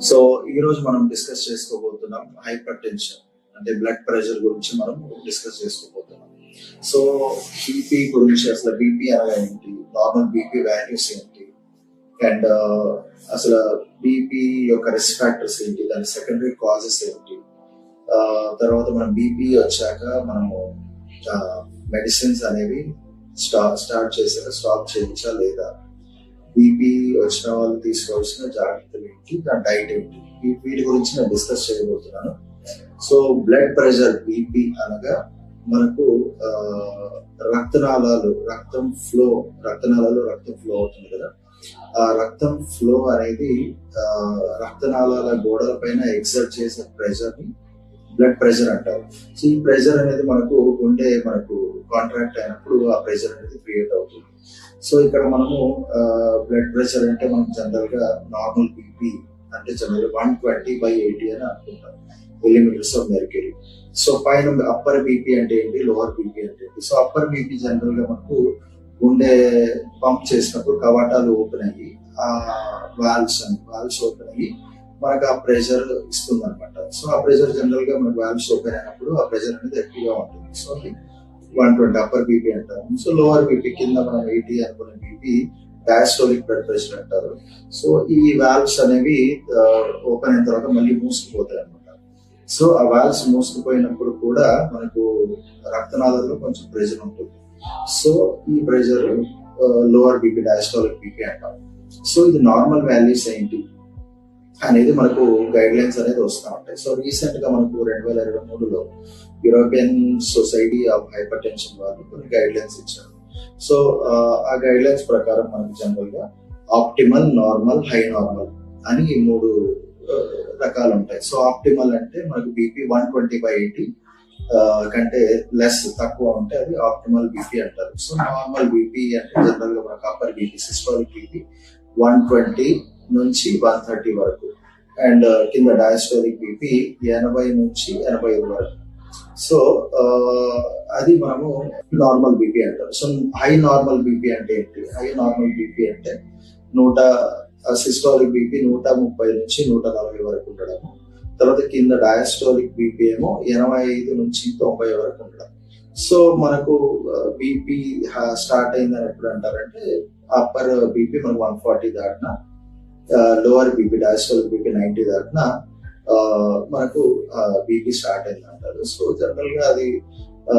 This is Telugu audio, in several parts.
సో ఈ రోజు మనం డిస్కస్ చేసుకోబోతున్నాం హైపర్ టెన్షన్ అంటే బ్లడ్ ప్రెషర్ గురించి మనం డిస్కస్ చేసుకోబోతున్నాం. సో బీపీ గురించి అసలు బీపీ అనగా ఏంటి, నార్మల్ బీపీ వాల్యూస్ ఏంటి, అండ్ అసలు బీపీ యొక్క రిస్క్ ఫ్యాక్టర్స్ ఏంటి, దాని సెకండరీ కాజెస్ ఏంటి, తర్వాత మనం బీపీ వచ్చాక మనము మెడిసిన్స్ అనేవి స్టార్ట్ చేసాక స్టాప్ చేయించా లేదా, బీపీ వచ్చిన వాళ్ళు తీసుకోవాల్సిన జాగ్రత్తలు ఏంటి, దాని డైట్ ఏంటి, వీటి గురించి నేను డిస్కస్ చేయబోతున్నాను. సో బ్లడ్ ప్రెషర్ బీపీ అనగా మనకు రక్తనాళాలు రక్తం ఫ్లో అవుతుంది కదా, ఆ రక్తం ఫ్లో అనేది రక్తనాళాల గోడల పైన ఎగ్జర్ట్ చేసే ప్రెషర్ ని బ్లడ్ ప్రెషర్ అంటారు. సో ఈ ప్రెషర్ అనేది మనకు గుండె మనకు కాంట్రాక్ట్ అయినప్పుడు ఆ ప్రెషర్ అనేది క్రియేట్ అవుతుంది. సో ఇక్కడ మనము బ్లడ్ ప్రెషర్ అంటే మనం జనరల్ గా నార్మల్ బీపీ అంటే జనరల్ 120/80 అని అనుకుంటాం మిల్లీమీటర్స్ ఆఫ్ మెర్క్యూరీ. సో పైన అప్పర్ బీపీ అంటే ఏంటి, లోవర్ బీపీ అంటే ఏంటి. సో అప్పర్ బీపీ జనరల్ గా మనకు గుండె పంప్ చేసినప్పుడు కవాటాలు ఓపెన్ అయ్యి ఆ వాల్వ్స్ ఓపెన్ అయ్యి మనకు ఆ ప్రెషర్ ఇస్తుంది అనమాట. సో ఆ ప్రెషర్ జనరల్ గా మనకు వాల్వ్స్ ఓపెన్ అయినప్పుడు ఆ ప్రెషర్ అనేది ఎక్కువగా ఉంటుంది. సో అది 120 అప్పర్ బీపీ అంటారు. సో లోవర్ బీపీ కింద మనం 80 అనుకునే బీపీ డయాస్టోలిక్ బ్లడ్ ప్రెషర్ అంటారు. సో ఈ వాల్వ్స్ అనేవి ఓపెన్ అయిన తర్వాత మళ్ళీ మూసుకుపోతాయి అనమాట. సో ఆ వాల్వ్స్ మూసుకుపోయినప్పుడు కూడా మనకు రక్తనాళాల్లో కొంచెం ప్రెషర్ ఉంటుంది. సో ఈ pressure lower BP diastolic BP అంటాం. సో ఇది నార్మల్ వాల్యూస్ ఏంటి అనేది మనకు గైడ్ లైన్స్ అనేది వస్తూ ఉంటాయి. సో రీసెంట్ గా మనకు 2023లో European society of hypertension వాళ్ళు కొన్ని గైడ్ లైన్స్ ఇచ్చారు. సో ఆ గైడ్ లైన్స్ ప్రకారం మనకు జనరల్ గా ఆప్టిమల్, నార్మల్, హై నార్మల్ అని 3 రకాలు ఉంటాయి. సో ఆప్టిమల్ అంటే మనకు బీపీ 120/80 కంటే లెస్ తక్కువ ఉంటే అది ఆప్టిమల్ బీపీ అంటారు. సో నార్మల్ బీపీ అంటే జనరల్ గా మనకు అప్పర్ బీపీ సిస్టోలిక్ బీపీ 120 నుంచి 130 వరకు, అండ్ కింద డయాస్టోలిక్ బీపీ 80 నుంచి 85 వరకు. సో అది మనము నార్మల్ బీపీ అంటారు. సో హై నార్మల్ బీపీ అంటే ఏంటి, హై నార్మల్ బీపీ అంటే సిస్టోలిక్ బీపీ 130 నుంచి 140 వరకు ఉండడం, తర్వాత కింద డయాస్టోలిక్ బీపీ ఏమో 85 నుంచి 90 వరకు ఉండడం. సో మనకు బీపీ స్టార్ట్ అయిందని ఎప్పుడు అంటారంటే అప్పర్ బీపీ మనకు 140 దాటిన, లోవర్ బీపీ డయాస్టోలిక్ బీపీ 90 దాటిన మనకు బీపీ స్టార్ట్ అయింది అంటారు. సో జనరల్ గా అది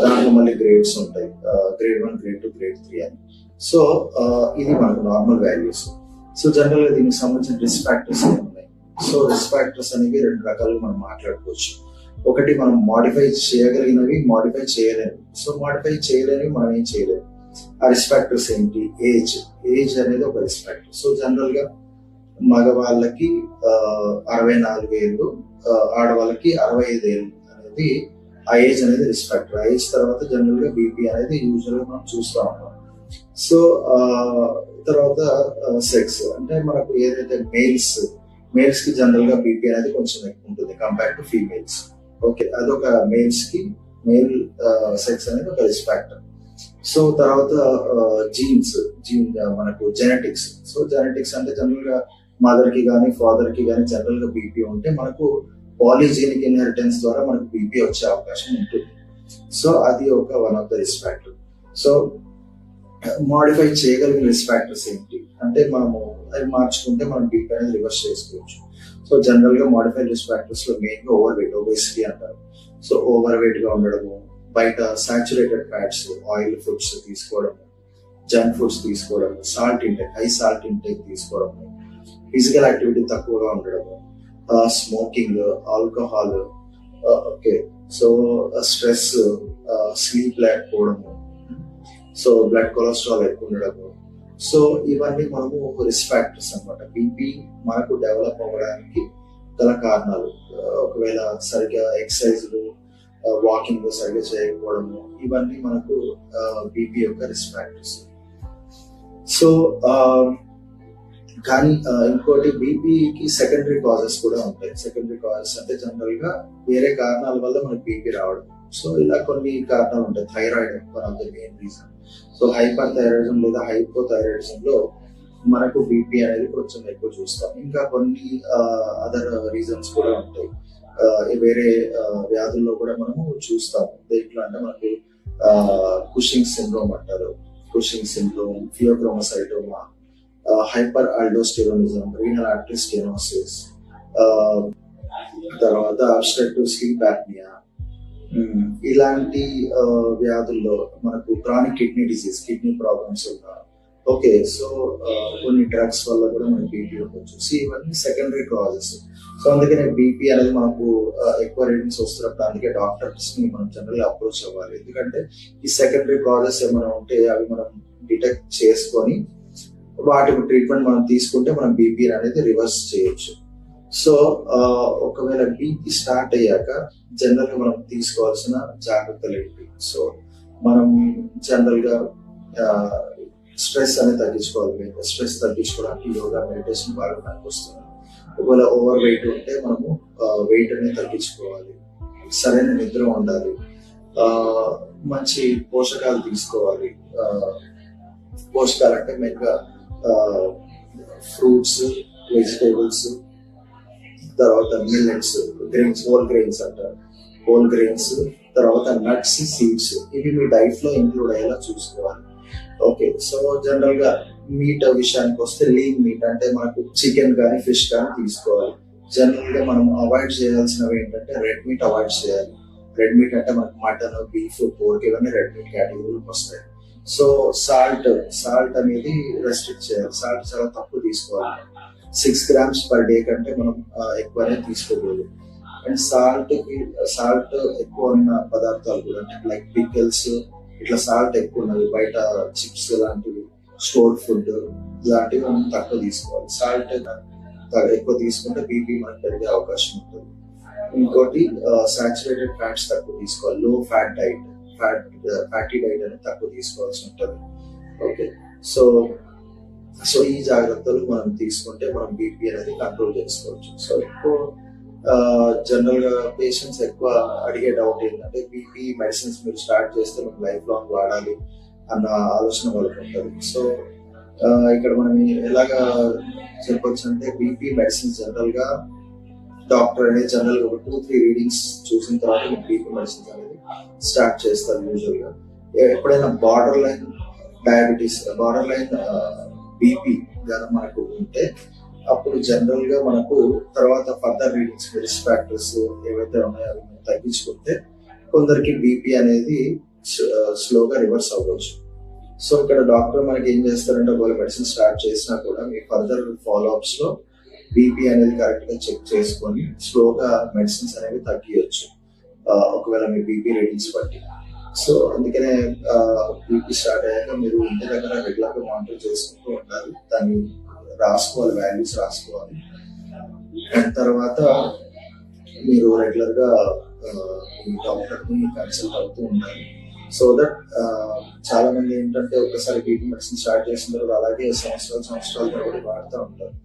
దాంట్లో మళ్ళీ గ్రేడ్స్ ఉంటాయి, గ్రేడ్ 1, గ్రేడ్ 2, గ్రేడ్ 3 అని. సో ఇది మనకు నార్మల్ వాల్యూస్. సో జనరల్ గా దీనికి సంబంధించిన రిస్క్ ఫ్యాక్టర్స్ ఉన్నాయి. సో రిస్క్ ఫ్యాక్టర్స్ అనేవి 2 రకాలుగా మనం మాట్లాడుకోవచ్చు. ఒకటి మనం మాడిఫై చేయగలిగినవి, మాడిఫై చేయలేనివి. సో మాడిఫై చేయలేనివి మనం ఏం చేయలేము. ఆ రిస్క్ ఫ్యాక్టర్స్ ఏంటి, ఏజ్ అనేది ఒక రిస్క్ ఫ్యాక్టర్. సో జనరల్ గా మగవాళ్ళకి 64 ఏళ్ళు, ఆడవాళ్ళకి 65 ఏళ్ళు అనేది ఆ ఏజ్ అనేది రిస్క్ ఫ్యాక్టర్. ఆ ఏజ్ తర్వాత జనరల్ గా బీపీ అనేది యూజువల్ గా మనం చూస్తూ ఉంటాం. సో తర్వాత సెక్స్ అంటే మనకు ఏదైతే మేల్స్ కి జనరల్ గా బీపీ అనేది కొంచెం ఎక్కువ ఉంటుంది కంపేర్ టు ఫీమేల్స్. ఓకే, అదొక మేల్ సెక్స్ అనేది ఒక రిస్క్ ఫ్యాక్టర్. సో తర్వాత మనకు జెనెటిక్స్. సో జెనెటిక్స్ అంటే జనరల్ గా మదర్ కి కానీ ఫాదర్ కి కానీ జనరల్ గా బీపీ ఉంటే మనకు పాలిజెనిక్ ఇన్హెరిటెన్స్ ద్వారా మనకు బీపీ వచ్చే అవకాశం ఉంటుంది. సో అది ఒక one of the risk factor. So modify చేయగలిగిన రిస్క్ ఫ్యాక్టర్స్ ఏంటి అంటే మనము అవి మార్చుకుంటే మనం బీపీ అనేది రివర్స్ చేసుకోవచ్చు. సో జనరల్ గా మాడిఫైడ్ రిస్క్ ఫ్యాక్టర్స్ లో మెయిన్ గా ఓవర్ వెయిట్, ఒబేసిటీ అంటారు. సో ఓవర్ వెయిట్ గా ఉండడము, బయట సాచురేటెడ్ ఫ్యాట్స్, ఆయిల్ ఫుడ్స్ తీసుకోవడము, జంక్ ఫుడ్స్ తీసుకోవడము, హై సాల్ట్ ఇంటేక్ తీసుకోవడము, ఫిజికల్ యాక్టివిటీ తక్కువగా ఉండడము, smoking, alcohol, okay, so stress, sleep లేకపోవడము, సో బ్లడ్ కొలెస్ట్రాల్ ఎక్కువ ఉండడము. సో ఇవన్నీ మనము రిస్క్ ఫ్యాక్టర్స్ అనమాట. బీపీ మనకు డెవలప్ అవ్వడానికి గల కారణాలు. ఒకవేళ సరిగ్గా ఎక్సర్సైజ్లు, వాకింగ్ సరిగ్గా చేయకపోవడము, ఇవన్నీ మనకు బీపీ యొక్క రిస్క్ ఫ్యాక్టర్స్. సో కానీ ఇంకోటి బీపీకి సెకండరీ కాజెస్ కూడా ఉంటాయి. సెకండరీ కాజెస్ అంటే జనరల్ గా వేరే కారణాల వల్ల మనకు బీపీ రావడం. సో ఇలా కొన్ని కారణాలు ఉంటాయి. Thyroid one of the main reason. So hyper thyroidism లేదా హైపోథైరాయిడిజం లో మనకు బీపీ అనేది కొంచెం ఎక్కువ చూస్తాం. ఇంకా కొన్ని అదర్ రీజన్స్ కూడా ఉంటాయి. వేరే వ్యాధుల్లో కూడా మనము చూస్తాము. దేంట్లో అంటే మనకు కుషింగ్ సిండ్రోమ్ అంటారు. Cushing syndrome, phaeochromocytoma, hyper aldosteronism, renal artery stenosis, తర్వాత అబ్స్ట్రక్టివ్ స్లీప్ యాప్నియా, ఇలాంటి వ్యాధుల్లో మనకు chronic kidney disease, kidney problems ఉన్నా, ఓకే, సో కొన్ని డ్రగ్స్ వల్ల కూడా మనకి బీపీ ఉండొచ్చు. సో ఇవన్నీ సెకండరీ కాజెస్. సో అందుకనే బీపీ అనేది మనకు ఎక్కువ రీడింగ్స్ వస్తున్నప్పుడు అందుకే డాక్టర్స్ ని మనం జనరల్ అప్రోచ్ అవ్వాలి. ఎందుకంటే ఈ సెకండరీ కాజెస్ ఏమైనా ఉంటే అవి మనం డిటెక్ట్ చేసుకొని వాటి ట్రీట్మెంట్ మనం తీసుకుంటే మనం బీపీ అనేది రివర్స్ చేయొచ్చు. సో ఒకవేళ బీపీ స్టార్ట్ అయ్యాక జనరల్ గా మనం తీసుకోవాల్సిన జాగ్రత్తలు ఏంటి? సో మనం జనరల్ గా స్ట్రెస్ అనేది తగ్గించుకోవాలి. స్ట్రెస్ తగ్గించుకోవడానికి యోగా, మెడిటేషన్ బాగా పనికొస్తుంది. ఒకవేళ ఓవర్ వెయిట్ ఉంటే మనము వెయిట్ అనేది తగ్గించుకోవాలి. సరైన నిద్ర ఉండాలి. మంచి పోషకాలు తీసుకోవాలి. పోషకాలు అంటే మెయిన్ గా ఫ్రూట్స్, వెజిటేబుల్స్, తర్వాత మిల్లెట్స్, గ్రెయిన్స్, హోల్ గ్రెయిన్స్ అంటారు, హోల్ గ్రెయిన్స్, తర్వాత నట్స్, సీడ్స్, ఇవి మీ డైట్ లో ఇంక్లూడ్ అయ్యేలా చూసుకోవాలి. ఓకే, సో జనరల్ గా మీట్ విషయానికి వస్తే లీన్ మీట్ అంటే మనకు చికెన్ కానీ ఫిష్ కానీ తీసుకోవాలి. జనరల్ గా మనం అవాయిడ్ చేయాల్సినవి ఏంటంటే రెడ్ మీట్ అవాయిడ్ చేయాలి. రెడ్ మీట్ అంటే మనకు మటన్, బీఫ్, పోర్క్ ఇవన్నీ రెడ్ మీట్ కేటగిరీలోకి వస్తాయి. సో సాల్ట్ అనేది రెస్ట్రిక్ట్ చేయాలి. సాల్ట్ చాలా తక్కువ తీసుకోవాలి. 6 grams per day కంటే మనం ఎక్కువనే తీసుకోకూడదు. అండ్ సాల్ట్ ఎక్కువ ఉన్న పదార్థాలు కూడా అంటే లైక్ పికిల్స్, ఇట్లా సాల్ట్ ఎక్కువ ఉన్నది, బయట చిప్స్ లాంటివి, స్టోర్ ఫుడ్ ఇలాంటివి మనం తక్కువ తీసుకోవాలి. సాల్ట్ ఎక్కువ తీసుకుంటే బీపీ మనకు పెరిగే అవకాశం ఉంటుంది. ఇంకోటి సాచురేటెడ్ ఫ్యాట్స్ తక్కువ తీసుకోవాలి. లో ఫ్యాట్ డైట్, ఫ్యాటీ డైట్ అనేది తక్కువ తీసుకోవాల్సి ఉంటుంది. ఓకే, సో ఈ జాగ్రత్తలు మనం తీసుకుంటే మనం బీపీ అనేది కంట్రోల్ చేసుకోవచ్చు. సో ఎక్కువ జనరల్ గా పేషెంట్స్ ఎక్కువ అడిగే డౌట్ ఏంటంటే బీపీ మెడిసిన్స్ మీరు స్టార్ట్ చేస్తే మనం లైఫ్ లాంగ్ వాడాలి అన్న ఆలోచన వాళ్ళకి ఉంటుంది. సో ఇక్కడ మనం ఎలాగా చెప్పొచ్చు అంటే బీపీ మెడిసిన్స్ జనరల్ గా డాక్టర్ అనేది జనరల్ గా 2-3 రీడింగ్స్ చూసిన తర్వాత బీపీ మెడిసిన్స్ అనేది స్టార్ట్ చేస్తారు. యూజువల్ గా ఎప్పుడైనా border line diabetes, border line BP గానీ మనకు ఉంటే అప్పుడు జనరల్ గా మనకు తర్వాత ఫర్దర్ రీడింగ్స్, రిస్క్ ఫ్యాక్టర్స్ ఏవైతే ఉన్నాయో అవి తగ్గించుకుంటే కొందరికి బీపీ అనేది స్లోగా రివర్స్ అవ్వచ్చు. సో ఇక్కడ డాక్టర్ మనకి ఏం చేస్తారంటే ఒకవేళ మెడిసిన్ స్టార్ట్ చేసినా కూడా మీ ఫర్దర్ ఫాలో అప్స్ లో బీపీ అనేది కరెక్ట్ గా చెక్ చేసుకొని స్లోగా మెడిసిన్స్ అనేవి తగ్గియచ్చు ఒకవేళ మీ బీపీ రీడింగ్స్ బట్టి. సో అందుకనే బీపీ స్టార్ట్ అయ్యాక మీరు ఇంటి దగ్గర రెగ్యులర్ గా మానిటర్ చేసుకుంటూ ఉండాలి. దాన్ని రాసుకోవాలి, వాల్యూస్ రాసుకోవాలి. అండ్ తర్వాత మీరు రెగ్యులర్ గా మీ డాక్టర్ ని కన్సల్ట్ అవుతూ ఉండాలి. సో దట్ చాలా మంది ఏంటంటే ఒకసారి బీపీ మెడిసిన్ స్టార్ట్ చేసిన తర్వాత అలాగే సంవత్సరాల తరబడి వాడుతూ ఉంటారు.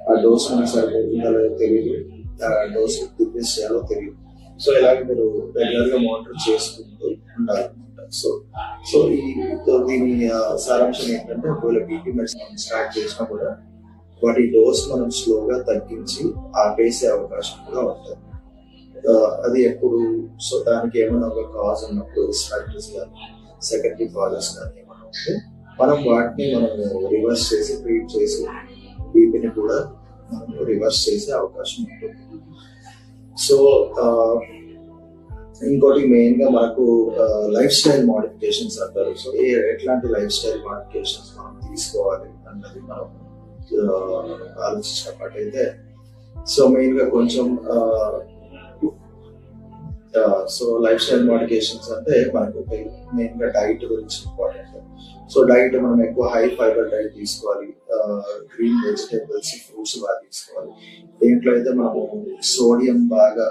ఆ డోస్ మనకి సరిపోతుందో లేదో తెలియదు, ఆ డోస్ డిక్రీస్ చేయాలో తెలియదు. సో ఇలాగే మీరు రెగ్యులర్ గా మానిటర్ చేసుకుంటూ ఉండాలన్నమాట. సో దీని సారాంశం ఏంటంటే ఒకవేళ బీపీ మెడిసిన్ మనం స్టార్ట్ చేసినా కూడా వాటి డోస్ మనం స్లోగా తగ్గించి ఆపేసే అవకాశం కూడా ఉంటుంది. అది ఎప్పుడు సో దానికి ఏమైనా ఒక కాజ్ ఉన్నప్పుడు రిస్క్ ఫ్యాక్టర్స్ కానీ సెకండరీ కాజెస్ కానీ ఏమైనా ఉంటే మనం వాటిని మనం రివర్స్ చేసి ట్రీట్ చేసి బీపీని కూడా మనం రివర్స్ చేసే అవకాశం ఉంటుంది. సో ఇంకోటి మెయిన్ గా మనకు లైఫ్ స్టైల్ మోడిఫికేషన్స్ అంటారు. సో ఎట్లాంటి లైఫ్ స్టైల్ మోడిఫికేషన్స్ మనం తీసుకోవాలి అన్నది మనం ఆలోచించినట్టయితే సో మెయిన్ గా కొంచెం సో లైఫ్ స్టైల్ మోడిఫికేషన్స్ అంటే మనకు మెయిన్ గా డైట్ గురించి ఇంపార్టెంట్. సో డైట్ మనం ఎక్కువ హై ఫైబర్ డైట్ తీసుకోవాలి, గ్రీన్ వెజిటేబుల్స్, ఫ్రూట్స్ బాగా తీసుకోవాలి. దేంట్లో అయితే మనము సోడియం బాగా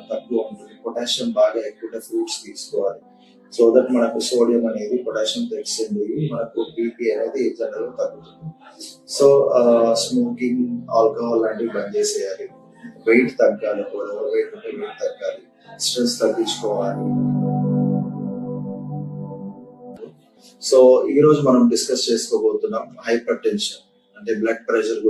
తక్కువ ఉంటుంది, పొటాషియం బాగా ఎక్కువ ఫ్రూట్స్ తీసుకోవాలి. సో దట్ మనకు సోడియం అనేది పొటాషియం తెచ్చింది మనకు బీపీ అనేది జనరల్ తగ్గుతుంది. సో స్మోకింగ్, ఆల్కహాల్ లాంటివి బంద్ చేసేయాలి. వెయిట్ తగ్గాలి, వెయిట్ ఉంటే వెయిట్ తగ్గాలి, స్ట్రెస్ తగ్గించుకోవాలి. సో ఈ రోజు మనం డిస్కస్ చేసుకోబోతున్నాం హైపర్ టెన్షన్. అంటే బ్లడ్ ప్రెషర్